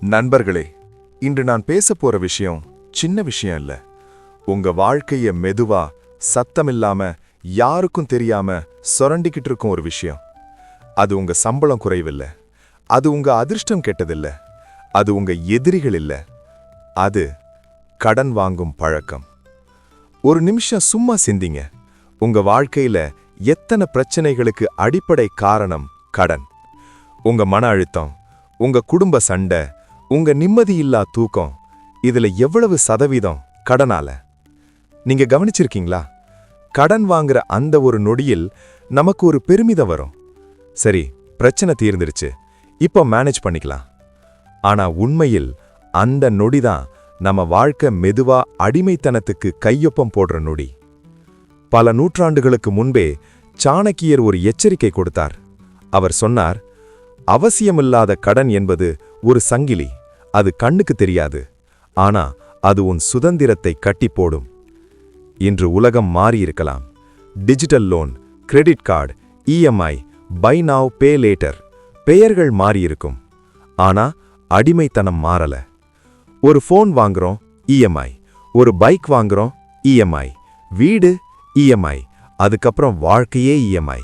நண்பர்களே, இன்று நான் பேசப் போற விஷயம் சின்ன விஷயம் இல்ல. உங்க வாழ்க்கைய மெதுவா, சத்தமில்லாம, யாருக்கும் தெரியாம சொரண்டிக்கிட்டு இருக்கும் ஒரு விஷயம். அது உங்க சம்பளம் குறைவில்ல, அது உங்க அதிர்ஷ்டம் கெட்டதில்ல, அது உங்க எதிரிகள் இல்ல, அது கடன் வாங்கும் பழக்கம். ஒரு நிமிஷம் சும்மா சிந்திங்க. உங்க வாழ்க்கையில எத்தனை பிரச்சனைகளுக்கு அடிப்படை காரணம் கடன்? உங்க மன அழுத்தம், உங்க குடும்ப சண்டை, உங்க நிம்மதியில்லா தூக்கம், இதுல எவ்வளவு சதவீதம் கடனால? நீங்க கவனிச்சிருக்கீங்களா? கடன் வாங்குற அந்த ஒரு நொடியில் நமக்கு ஒரு பெருமிதம் வரும். சரி, பிரச்சனை தீர்ந்துருச்சு, இப்போ மேனேஜ் பண்ணிக்கலாம். ஆனா உண்மையில் அந்த நொடிதான் நம்ம வாழ்க்கை மெதுவா அடிமைத்தனத்துக்கு கையொப்பம் போடுற நொடி. பல நூற்றாண்டுகளுக்கு முன்பே சாணக்கியர் ஒரு எச்சரிக்கை கொடுத்தார். அவர் சொன்னார், அவசியமில்லாத கடன் என்பது ஒரு சங்கிலி. அது கண்ணுக்கு தெரியாது, ஆனா அது உன் சுதந்திரத்தை கட்டி போடும். இன்று உலகம் மாறியிருக்கலாம். Digital loan, credit card, EMI, buy now pay later, பெயர்கள் மாறியிருக்கும், ஆனா அடிமைத்தனம் மாறல. ஒரு ஃபோன் வாங்குறோம், இஎம்ஐ. ஒரு பைக் வாங்குறோம், இஎம்ஐ. வீடு, இஎம்ஐ. அதுக்கப்புறம் வாழ்க்கையே இஎம்ஐ.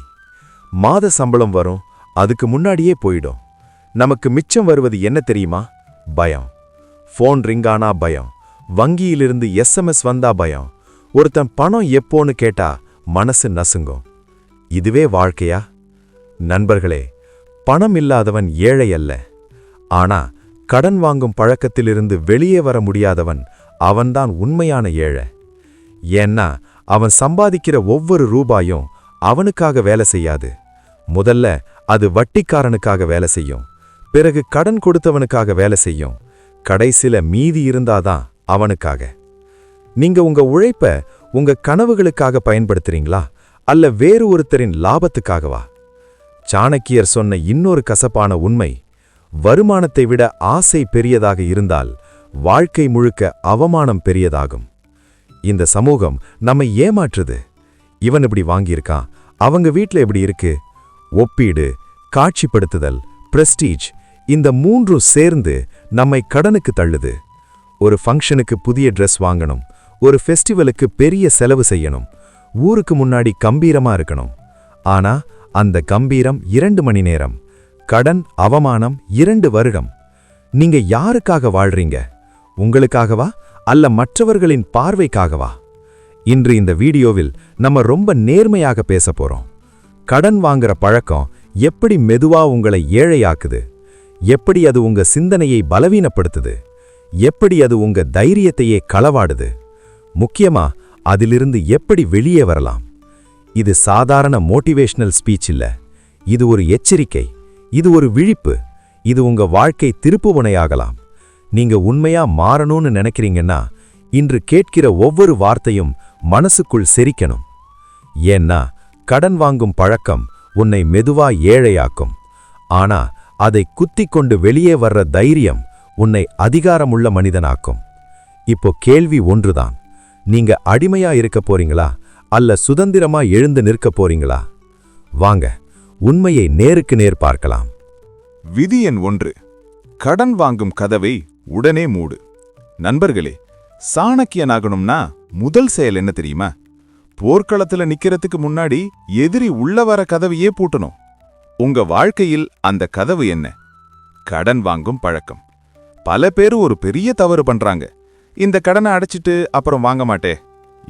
மாத சம்பளம் வரும், அதுக்கு முன்னாடியே போயிடும். நமக்கு மிச்சம் வருவது என்ன தெரியுமா? பயம். ஃபோன் ரிங்கானா பயம், வங்கியிலிருந்து எஸ்எம்எஸ் வந்தா பயம், ஒருத்தன் பணம் எப்போன்னு கேட்டா மனசு நசுங்கும். இதுவே வாழ்க்கையா? நண்பர்களே, பணம் இல்லாதவன் ஏழை அல்ல, ஆனா கடன் வாங்கும் பழக்கத்திலிருந்து வெளியே வர முடியாதவன் அவன்தான் உண்மையான ஏழை. ஏன்னா அவன் சம்பாதிக்கிற ஒவ்வொரு ரூபாயும் அவனுக்காக வேலை செய்யாது. முதல்ல அது வட்டிக்காரனுக்காக வேலை செய்யும், பிறகு கடன் கொடுத்தவனுக்காக வேலை செய்யும், கடைசில மீதி இருந்தாதான் அவனுக்காக. நீங்க உங்க உழைப்ப உங்க கனவுகளுக்காக பயன்படுத்துறீங்களா, அல்ல வேறு ஒருத்தரின் லாபத்துக்காகவா? சாணக்கியர் சொன்ன இன்னொரு கசப்பான உண்மை, வருமானத்தை விட ஆசை பெரியதாக இருந்தால் வாழ்க்கை முழுக்க அவமானம் பெரியதாகும். இந்த சமூகம் நம்மை ஏமாற்றுது. இவன் இப்படி வாங்கியிருக்கான், அவங்க வீட்ல எப்படி இருக்கு? ஒப்பீடு, காட்சிப்படுத்துதல், பிரஸ்டீஜ், இந்த மூன்றும் சேர்ந்து நம்மை கடனுக்கு தள்ளுது. ஒரு ஃபங்க்ஷனுக்கு புதிய ட்ரெஸ் வாங்கணும், ஒரு ஃபெஸ்டிவலுக்கு பெரிய செலவு செய்யணும், ஊருக்கு முன்னாடி கம்பீரமா இருக்கணும். ஆனா அந்த கம்பீரம் 2 மணி நேரம், கடன் அவமானம் 2 வருடம். நீங்க யாருக்காக வாழ்றீங்க? உங்களுக்காகவா, அல்ல மற்றவர்களின் பார்வைக்காகவா? இன்று இந்த வீடியோவில் நம்ம ரொம்ப நேர்மையாக பேச போறோம். கடன் வாங்குற பழக்கம் எப்படி மெதுவா உங்களை ஏழையாக்குது, எப்படி அது உங்க சிந்தனையை பலவீனப்படுத்துது, எப்படி அது உங்க தைரியத்தையே களவாடுது, முக்கியமா அதிலிருந்து எப்படி வெளியே வரலாம். இது சாதாரண மோட்டிவேஷனல் ஸ்பீச் இல்ல, இது ஒரு எச்சரிக்கை, இது ஒரு விழிப்பு, இது உங்க வாழ்க்கை திருப்புமுனையாகலாம். நீங்க உண்மையா மாறணும்னு நினைக்கிறீங்கன்னா இன்று கேட்கிற ஒவ்வொரு வார்த்தையும் மனசுக்குள் செரிக்கணும். ஏன்னா கடன் வாங்கும் பழக்கம் உன்னை மெதுவா ஏழையாக்கும், ஆனா அதை குத்திக் கொண்டு வெளியே வர்ற தைரியம் உன்னை அதிகாரமுள்ள மனிதனாக்கும். இப்போ கேள்வி ஒன்றுதான், நீங்க அடிமையா இருக்க போறீங்களா, அல்ல சுதந்திரமா எழுந்து நிற்க போறீங்களா? வாங்க உண்மையை நேருக்கு நேர் பார்க்கலாம். விதி எண் 1, கடன் வாங்கும் கதவை உடனே மூடு. நண்பர்களே, சாணக்கியனாகணும்னா முதல் செயல் என்ன தெரியுமா? போர்க்களத்துல நிக்கிறதுக்கு முன்னாடி எதிரி உள்ள வர கதவையே பூட்டணும். உங்க வாழ்க்கையில் அந்த கதவு என்ன? கடன் வாங்கும் பழக்கம். பல பேரு ஒரு பெரிய தவறு பண்றாங்க. இந்த கடனை அடைச்சிட்டு அப்புறம் வாங்க மாட்டே.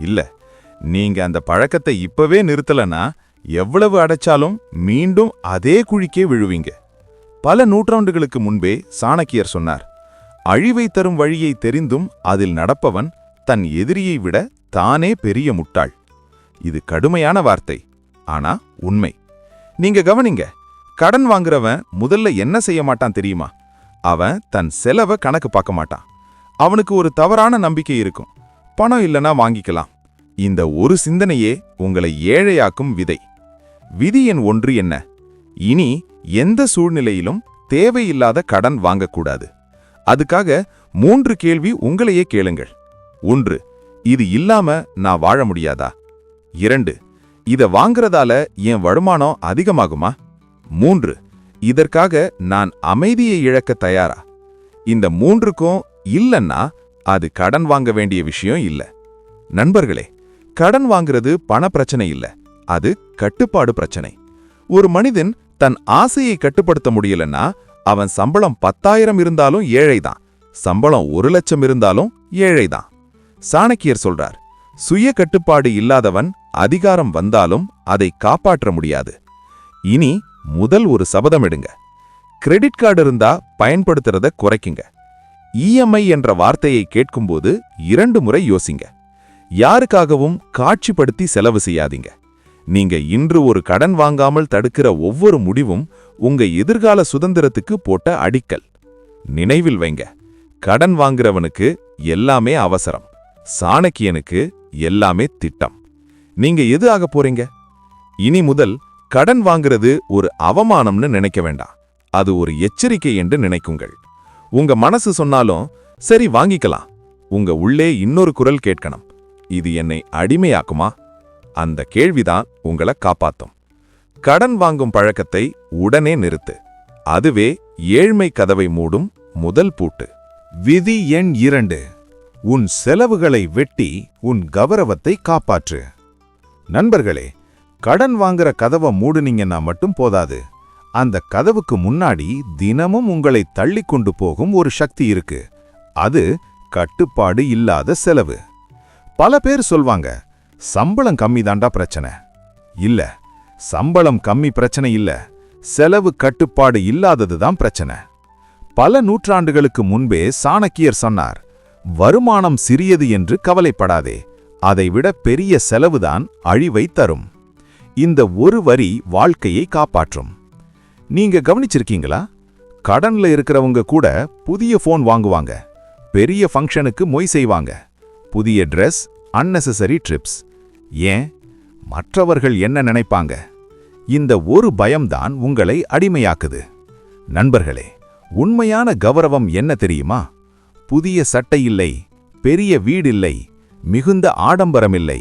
இல்ல, நீங்க அந்த பழக்கத்தை இப்பவே நிறுத்தலனா எவ்வளவு அடைச்சாலும் மீண்டும் அதே குழிக்கே விழுவீங்க. பல நூற்றாண்டுகளுக்கு முன்பே சாணக்கியர் சொன்னார், அழிவை தரும் வழியை தெரிந்தும் அதில் நடப்பவன் தன் எதிரியை விட தானே பெரிய முட்டாள். இது கடுமையான வார்த்தை, ஆனா உண்மை. நீங்க கவனிங்க, கடன் வாங்குறவன் முதல்ல என்ன செய்ய மாட்டான் தெரியுமா? அவன் தன் செலவை கணக்கு பார்க்க மாட்டான். அவனுக்கு ஒரு தவறான நம்பிக்கை இருக்கும், பணம் இல்லனா வாங்கிக்கலாம். இந்த ஒரு சிந்தனையே உங்களை ஏழையாக்கும் விதை. விதி எண் 1 என்ன? இனி எந்த சூழ்நிலையிலும் தேவையில்லாத கடன் வாங்கக்கூடாது. அதுக்காக 3 கேள்வி உங்களையே கேளுங்கள். 1, இது இல்லாம நான் வாழ முடியாதா? 2, இத வாங்குறதால என் வருமானம் அதிகமாகுமா? 3, இதற்காக நான் அமைதியை இழக்க தயாரா? இந்த மூன்றுக்கும் இல்லன்னா அது கடன் வாங்க வேண்டிய விஷயம் இல்ல. நண்பர்களே, கடன் வாங்குறது பண பிரச்சனை இல்ல, அது கட்டுப்பாடு பிரச்சனை. ஒரு மனிதன் தன் ஆசையை கட்டுப்படுத்த முடியலன்னா அவன் சம்பளம் 10,000 இருந்தாலும் ஏழைதான், சம்பளம் 1,00,000 இருந்தாலும் ஏழைதான். சாணக்கியர் சொல்றார், சுய கட்டுப்பாடு இல்லாதவன் அதிகாரம் வந்தாலும் அதை காப்பாற்ற முடியாது. இனி முதல் ஒரு சபதம் எடுங்க. கிரெடிட் கார்டு இருந்தா பயன்படுத்துறத குறைக்குங்க. இஎம்ஐ என்ற வார்த்தையை கேட்கும்போது 2 முறை யோசிங்க. யாருக்காகவும் காட்சிப்படுத்தி செலவு செய்யாதீங்க. நீங்க இன்று ஒரு கடன் வாங்காமல் தடுக்கிற ஒவ்வொரு முடிவும் உங்க எதிர்கால சுதந்திரத்துக்கு போட்ட அடிக்கல். நினைவில் வைங்க, கடன் வாங்குறவனுக்கு எல்லாமே அவசரம், சாணக்கியனுக்கு எல்லாமே திட்டம். நீங்க எது ஆக போறீங்க? இனி முதல் கடன் வாங்குறது ஒரு அவமானம்னு நினைக்க வேண்டாம், அது ஒரு எச்சரிக்கை என்று நினைக்குங்கள். உங்க மனசு சொன்னாலும் சரி வாங்கிக்கலாம், உங்க உள்ளே இன்னொரு குரல் கேட்கணும், இது என்னை அடிமையாக்குமா? அந்த கேள்விதான் உங்களை காப்பாத்தும். கடன் வாங்கும் பழக்கத்தை உடனே நிறுத்து, அதுவே ஏழ்மை கதவை மூடும் முதல் பூட்டு. விதி எண் 2. உன் செலவுகளை வெட்டி உன் கௌரவத்தை காப்பாற்று. நண்பர்களே, கடன் வாங்குற கதவை மூடுனீங்கன்னா மட்டும் போதாது, அந்த கதவுக்கு முன்னாடி தினமும் உங்களை தள்ளிக் கொண்டு போகும் ஒரு சக்தி இருக்கு. அது கட்டுப்பாடு இல்லாத செலவு. பல பேர் சொல்வாங்க, சம்பளம் கம்மி தாண்டா பிரச்சனை. இல்ல, சம்பளம் கம்மி பிரச்சனை இல்ல, செலவு கட்டுப்பாடு இல்லாததுதான் பிரச்சனை. பல நூற்றாண்டுகளுக்கு முன்பே சாணக்கியர் சொன்னார், வருமானம் சிறியது என்று கவலைப்படாதே, அதைவிட பெரிய செலவுதான் அழிவை தரும். இந்த ஒரு வரி வாழ்க்கையை காப்பாற்றும். நீங்க கவனிச்சிருக்கீங்களா? கடன்ல இருக்கிறவங்க கூட புதிய போன் வாங்குவாங்க, பெரிய ஃபங்க்ஷனுக்கு மொய் செய்வாங்க, புதிய ட்ரெஸ், அன்னெசரி ட்ரிப்ஸ். ஏன்? மற்றவர்கள் என்ன நினைப்பாங்க? இந்த ஒரு பயம்தான் உங்களை அடிமையாக்குது. நண்பர்களே, உண்மையான கௌரவம் என்ன தெரியுமா? புதிய சட்டை இல்லை, பெரிய வீடில்லை, மிகுந்த ஆடம்பரமில்லை.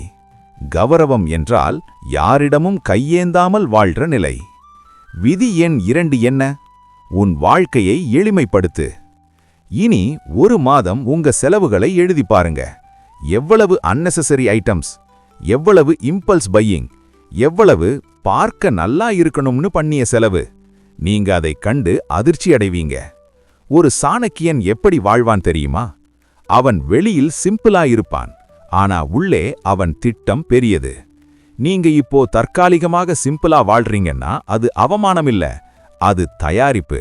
கௌரவம் என்றால் யாரிடமும் கையேந்தாமல் வாழ்ற நிலை. விதி எண் 2 என்ன? உன் வாழ்க்கையை எளிமைப்படுத்து. இனி ஒரு மாதம் உங்க செலவுகளை எழுதி பாருங்க. எவ்வளவு அன்னெசரி ஐட்டம்ஸ், எவ்வளவு இம்பல்ஸ் பையிங், எவ்வளவு பார்க்க நல்லா இருக்கணும்னு பண்ணிய செலவு. நீங்க அதை கண்டு அதிர்ச்சி அடைவீங்க. ஒரு சாணக்கியன் எப்படி வாழ்வான் தெரியுமா? அவன் வெளியில் சிம்பிளா இருப்பான், ஆனா உள்ளே அவன் திட்டம் பெரியது. நீங்க இப்போ தற்காலிகமாக சிம்பிளா வாழ்றீங்கன்னா அது அவமானம் இல்ல, அது தயாரிப்பு.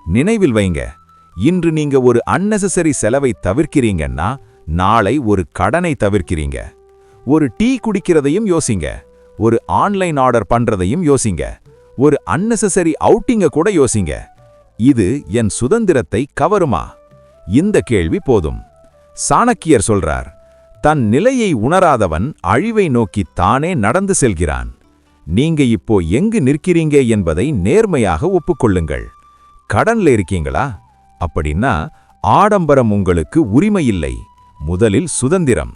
நினைவில் வைங்க, இன்று நீங்க ஒரு அன்னெசரி செலவை தவிர்க்கிறீங்கன்னா நாளை ஒரு கடனை தவிர்க்கிறீங்க. ஒரு டீ குடிக்கிறதையும் யோசிங்க, ஒரு ஆன்லைன் ஆர்டர் பண்றதையும் யோசிங்க, ஒரு அன்னெசரி அவுட்டிங்க கூட யோசிங்க. இது என் சுதந்திரத்தை கவருமா? இந்த கேள்வி போதும். சாணக்கியர் சொல்றார், தன் நிலையை உணராதவன் அழிவை நோக்கி தானே நடந்து செல்கிறான். நீங்க இப்போ எங்கு நிற்கிறீங்க என்பதை நேர்மையாக ஒப்புக்கொள்ளுங்கள். கடன்ல இருக்கீங்களா? அப்படின்னா ஆடம்பரம் உங்களுக்கு உரிமை இல்லை, முதலில் சுதந்திரம்.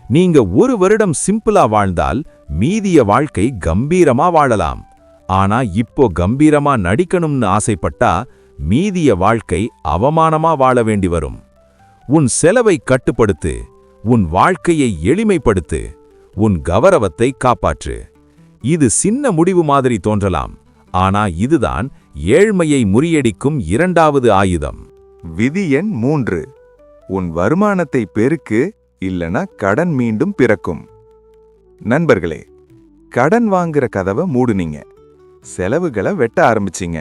நீங்க ஒரு வருடம் சிம்பிளா வாழ்ந்தால் மீதிய வாழ்க்கை கம்பீரமா வாழலாம். ஆனா இப்போ கம்பீரமா நடிக்கணும்னு ஆசைப்பட்டா மீதிய வாழ்க்கை அவமானமா வாழ வேண்டி வரும். உன் செலவை கட்டுப்படுத்து, உன் வாழ்க்கையை எளிமைப்படுத்து, உன் கௌரவத்தை காப்பாற்று. இது சின்ன முடிவு மாதிரி தோன்றலாம், ஆனா இதுதான் ஏழ்மையை முறியடிக்கும் 2வது ஆயுதம். விதி எண் 3. உன் வருமானத்தை பெருக்கு, இல்லனா கடன் மீண்டும் பிறக்கும். நண்பர்களே, கடன் வாங்குற கதவை மூடுனீங்க, செலவுகளை வெட்ட ஆரம்பிச்சிங்க.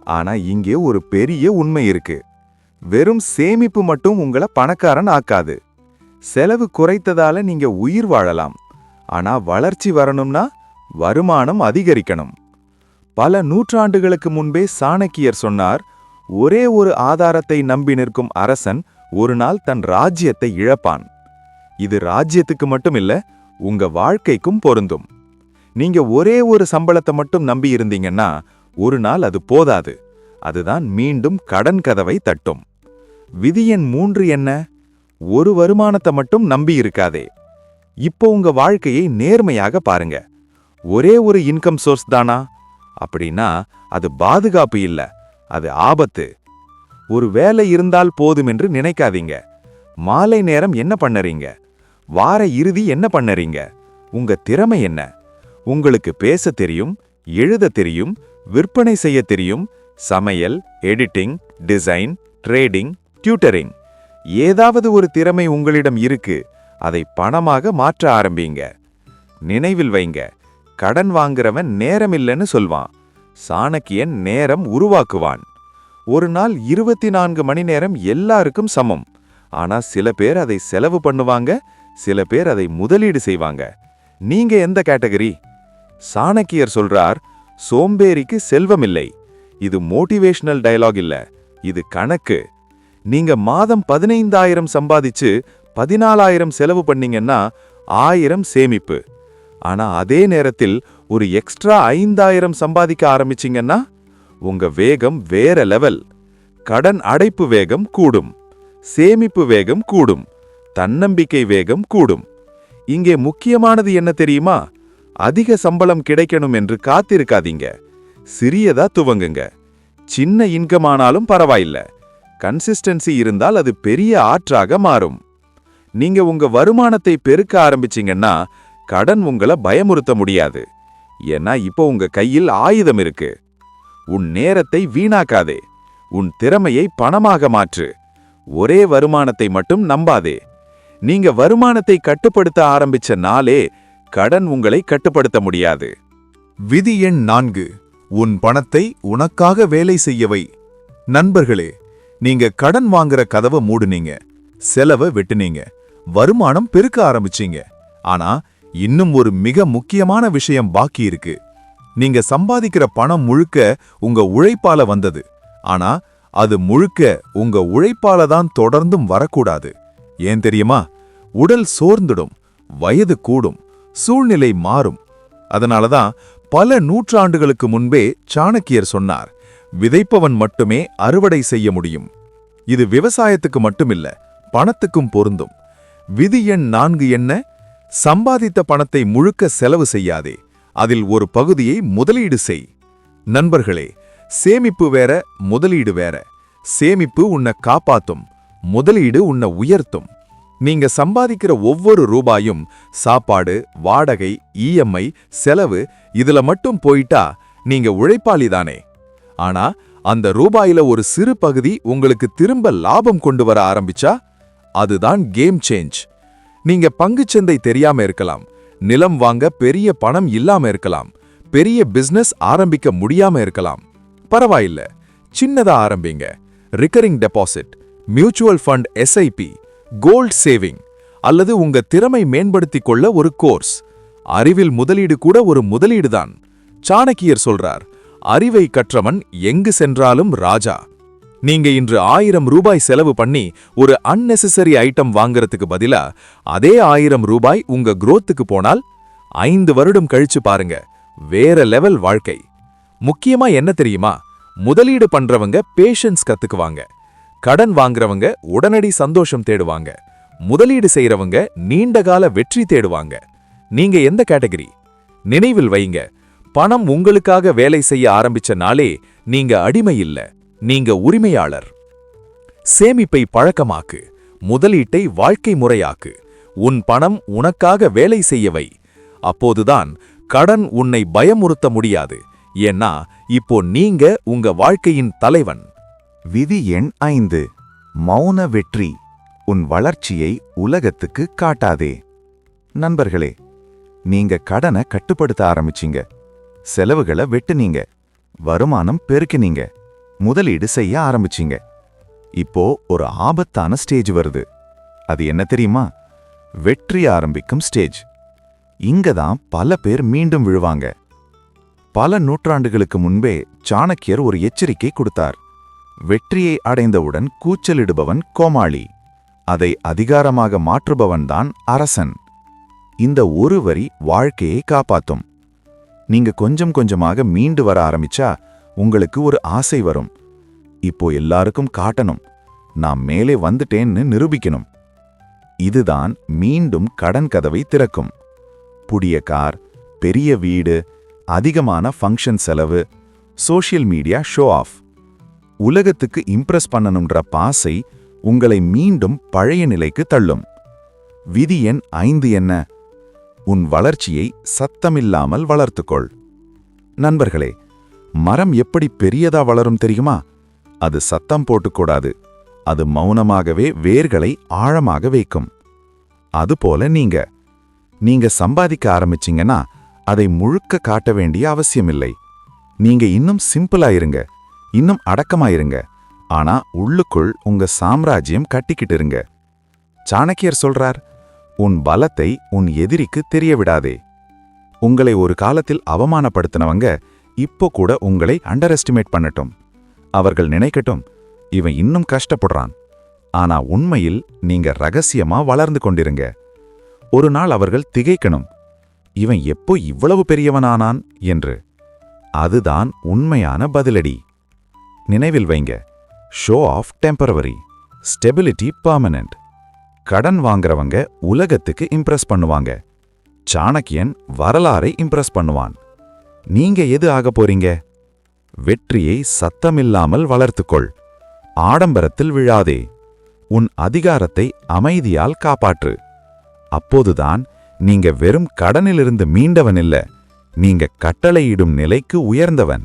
ஆனா இங்கே ஒரு பெரிய உண்மை இருக்கு. வெறும் சேமிப்பு மட்டும் உங்களை பணக்காரன் ஆக்காது. செலவு குறைத்ததால நீங்க உயிர் வாழலாம், ஆனா வளர்ச்சி வரணும்னா வருமானம் அதிகரிக்கணும். பல நூற்றாண்டுகளுக்கு முன்பே சாணக்கியர் சொன்னார், ஒரே ஒரு ஆதாரத்தை நம்பி நிற்கும் அரசன் ஒரு நாள் தன் ராஜ்யத்தை இழப்பான். இது ராஜ்யத்துக்கு மட்டும் இல்ல, உங்க வாழ்க்கைக்கும் பொருந்தும். நீங்க ஒரே ஒரு சம்பளத்தை மட்டும் நம்பி இருந்தீங்கன்னா ஒரு நாள் அது போதாது, அதுதான் மீண்டும் கடன் கதவை தட்டும். விதி எண் 3 என்ன? ஒரு வருமானத்தை மட்டும் நம்பி இருக்காதே. இப்போ உங்க வாழ்க்கையை நேர்மையாக பாருங்க. ஒரே ஒரு இன்கம் சோர்ஸ் தானா? அப்படின்னா அது பாதுகாப்பு இல்ல, அது ஆபத்து. ஒரு வேலை இருந்தால் போதும் என்று நினைக்காதீங்க. மாலை நேரம் என்ன பண்ணறீங்க? வார இறுதி என்ன பண்ணறீங்க? உங்க திறமை என்ன? உங்களுக்கு பேச தெரியும், எழுத தெரியும், விற்பனை செய்ய தெரியும், சமையல், எடிட்டிங், டிசைன், ட்ரேடிங், டியூட்டரிங். ஏதாவது ஒரு திறமை உங்களிடம் இருக்கு. அதை பணமாக மாற்ற ஆரம்பிங்க. நினைவில் வைங்க, கடன் வாங்குறவன் நேரம் இல்லைன்னு சொல்வான். சாணக்கியன் நேரம் உருவாக்குவான். ஒரு நாள் 24 மணி நேரம் எல்லாருக்கும் சமம். ஆனா சில பேர் அதை செலவு பண்ணுவாங்க, சில பேர் அதை முதலீடு செய்வாங்க. நீங்க எந்த கேட்டகரி? சாணக்கியர் சொல்றார், சோம்பேறிக்கு செல்வம் இல்லை. இது மோட்டிவேஷனல் டயலாக் இல்ல, இது கணக்கு. நீங்க மாதம் 15,000 சம்பாதிச்சு 14,000 செலவு பண்ணீங்கன்னா 1000 சேமிப்பு. ஆனா அதே நேரத்தில் ஒரு எக்ஸ்ட்ரா 5,000 சம்பாதிக்க ஆரம்பிச்சிங்கன்னா உங்க வேகம் வேற லெவல். கடன் அடைப்பு வேகம் கூடும், சேமிப்பு வேகம் கூடும், தன்னம்பிக்கை வேகம் கூடும். இங்கே முக்கியமானது என்ன தெரியுமா? அதிக சம்பளம் கிடைக்கணும் என்று காத்திருக்காதீங்க. சிறியதா துவங்குங்க. சின்ன இன்கம் ஆனாலும் பரவாயில்ல. கன்சிஸ்டன்சி இருந்தால் அது பெரிய ஆற்றாக மாறும். நீங்க உங்க வருமானத்தை பெருக்க ஆரம்பிச்சீங்கன்னா கடன் உங்களை பயமுறுத்த முடியாது. ஏன்னா இப்போ உங்க கையில் ஆயுதம் இருக்கு. உன் நேரத்தை வீணாக்காதே. உன் திறமையை பணமாக மாற்று. ஒரே வருமானத்தை மட்டும் நம்பாதே. நீங்க வருமானத்தை கட்டுப்படுத்த ஆரம்பிச்ச நாளே கடன் உங்களை கட்டுப்படுத்த முடியாது. விதி எண் 4. உன் பணத்தை உனக்காக வேலை செய்யவை. நண்பர்களே, நீங்க கடன் வாங்குற கதவை மூடுனீங்க, செலவை வெட்டுனீங்க, வருமானம் பெருக்க ஆரம்பிச்சீங்க. ஆனா இன்னும் ஒரு மிக முக்கியமான விஷயம் பாக்கி இருக்கு. நீங்க சம்பாதிக்கிற பணம் முழுக்க உங்க உழைப்பால வந்தது. ஆனா அது முழுக்க உங்க உழைப்பால தான் தொடர்ந்தும் வரக்கூடாது. ஏன் தெரியுமா? உடல் சோர்ந்துடும், வயது கூடும், சூழ்நிலை மாறும். அதனாலதான் பல நூற்றாண்டுகளுக்கு முன்பே சாணக்கியர் சொன்னார், விதைப்பவன் மட்டுமே அறுவடை செய்ய முடியும். இது விவசாயத்துக்கு மட்டுமில்ல, பணத்துக்கும் பொருந்தும். விதி எண் 4 என்ன? சம்பாதித்த பணத்தை முழுக்க செலவு செய்யாதே. அதில் ஒரு பகுதியை முதலீடு செய். நண்பர்களே, சேமிப்பு வேற, முதலீடு வேற. சேமிப்பு உன்னை காப்பாத்தும், முதலீடு உன்னை உயர்த்தும். நீங்க சம்பாதிக்கிற ஒவ்வொரு ரூபாயும் சாப்பாடு, வாடகை, இஎம்ஐ, செலவு இதுல மட்டும் போயிட்டா நீங்க உழைப்பாளிதானே. ஆனா அந்த ரூபாயில ஒரு சிறு பகுதி உங்களுக்கு திரும்ப லாபம் கொண்டு வர ஆரம்பிச்சா அதுதான் கேம் சேஞ்ச். நீங்க பங்குச்சந்தை தெரியாம இருக்கலாம், நிலம் வாங்க பெரிய பணம் இல்லாம இருக்கலாம், பெரிய பிசினஸ் ஆரம்பிக்க முடியாம இருக்கலாம். பரவாயில்ல, சின்னதா ஆரம்பிங்க. Recurring deposit, mutual fund, SIP, gold saving, அல்லது உங்க திறமை மேம்படுத்திக் கொள்ள ஒரு கோர்ஸ். அறிவில் முதலீடு கூட ஒரு முதலீடுதான். சாணக்கியர் சொல்றார், அறிவை கற்றவன் எங்கு சென்றாலும் ராஜா. நீங்க இன்று 1000 ரூபாய் செலவு பண்ணி ஒரு அன்னெசரி ஐட்டம் வாங்கறதுக்கு பதிலா அதே 1000 ரூபாய் உங்க குரோத்துக்கு போனால் 5 வருடம் கழிச்சு பாருங்க, வேற லெவல் வாழ்க்கை. முக்கியமா என்ன தெரியுமா? முதலீடு பண்றவங்க பேஷன்ஸ் கத்துக்குவாங்க. கடன் வாங்குறவங்க உடனடி சந்தோஷம் தேடுவாங்க. முதலீடு செய்யறவங்க நீண்டகால வெற்றி தேடுவாங்க. நீங்க எந்த கேட்டகரி? நினைவில் வைங்க, பணம் உங்களுக்காக வேலை செய்ய ஆரம்பிச்ச நாளே நீங்க அடிமை இல்ல, நீங்க உரிமையாளர். சேமிப்பை பழக்கமாக்கு, முதலீட்டை வாழ்க்கை முறையாக்கு. உன் பணம் உனக்காக வேலை செய்யவை. அப்போதுதான் கடன் உன்னை பயமுறுத்த முடியாது. ஏன்னா இப்போ நீங்க உங்க வாழ்க்கையின் தலைவன். விதி எண் 5. மௌன வெற்றி. உன் வளர்ச்சியை உலகத்துக்கு காட்டாதே. நண்பர்களே, நீங்க கடனை கட்டுப்படுத்த ஆரம்பிச்சீங்க, செலவுகளை வெட்டுனீங்க, வருமானம் பெருக்கினீங்க, முதலீடு செய்ய ஆரம்பிச்சீங்க. இப்போ ஒரு ஆபத்தான ஸ்டேஜ் வருது. அது என்ன தெரியுமா? வெற்றி ஆரம்பிக்கும் ஸ்டேஜ். இங்கதான் பல பேர் மீண்டும் விழுவாங்க. பல நூற்றாண்டுகளுக்கு முன்பே சாணக்கியர் ஒரு எச்சரிக்கை கொடுத்தார். வெற்றியை அடைந்தவுடன் கூச்சலிடுபவன் கோமாளி, அதை அதிகாரமாக மாற்றுபவன்தான் அரசன். இந்த ஒரு வரி வாழ்க்கையை காப்பாத்தும். நீங்க கொஞ்சம் கொஞ்சமாக மீண்டு வர ஆரம்பிச்சா உங்களுக்கு ஒரு ஆசை வரும். இப்போ எல்லாருக்கும் காட்டணும், நான் மேலே வந்துட்டேன்னு நிரூபிக்கணும். இதுதான் மீண்டும் கடன் கதவை திறக்கும். புதிய கார், பெரிய வீடு, அதிகமான ஃபங்க்ஷன் செலவு, சோஷியல் மீடியா ஷோ ஆஃப். உலகத்துக்கு இம்ப்ரெஸ் பண்ணணும்ன்ற பாசை உங்களை மீண்டும் பழைய நிலைக்கு தள்ளும். விதி எண் 5 என்ன? உன் வளர்ச்சியை சத்தமில்லாமல் வளர்த்துக்கொள். நண்பர்களே, மரம் எப்படி பெரியதா வளரும் தெரியுமா? அது சத்தம் போட்டுக்கூடாது. அது மௌனமாகவே வேர்களை ஆழமாக வைக்கும். அதுபோல நீங்க சம்பாதிக்க ஆரம்பிச்சீங்கன்னா அதை முழுக்க காட்ட வேண்டிய அவசியமில்லை. நீங்க இன்னும் சிம்பிளா இருங்க, இன்னும் அடக்கமா இருங்க. ஆனா உள்ளுக்குள் உங்க சாம்ராஜ்யம் கட்டிக்கிட்டு இருங்க. சாணக்கியர் சொல்றார், உன் பலத்தை உன் எதிரிக்கு தெரிய விடாதே. உங்களை ஒரு காலத்தில் அவமானப்படுத்தினவங்க இப்போ கூட உங்களை அண்டர் எஸ்டிமேட் பண்ணட்டும். அவர்கள் நினைக்கட்டும், இவன் இன்னும் கஷ்டப்படுறான். ஆனா உண்மையில் நீங்க ரகசியமா வளர்ந்து கொண்டிருங்க. ஒரு நாள் அவர்கள் திகைக்கணும், இவன் எப்போ இவ்வளவு பெரியவனானான் என்று. அதுதான் உண்மையான பதிலடி. நினைவில் வைங்க, show off temporary, stability permanent. கடன் வாங்குறவங்க உலகத்துக்கு இம்ப்ரெஸ் பண்ணுவாங்க. சாணக்கியன் வரலாறை இம்ப்ரெஸ் பண்ணுவான். நீங்க எது ஆக போறீங்க? வெற்றியை சத்தமில்லாமல் வளர்த்துக்கொள். ஆடம்பரத்தில் விழாதே. உன் அதிகாரத்தை அமைதியால் காப்பாற்று. அப்போதுதான் நீங்க வெறும் கடனிலிருந்து மீண்டவன் இல்ல, நீங்க கட்டளையிடும் நிலைக்கு உயர்ந்தவன்.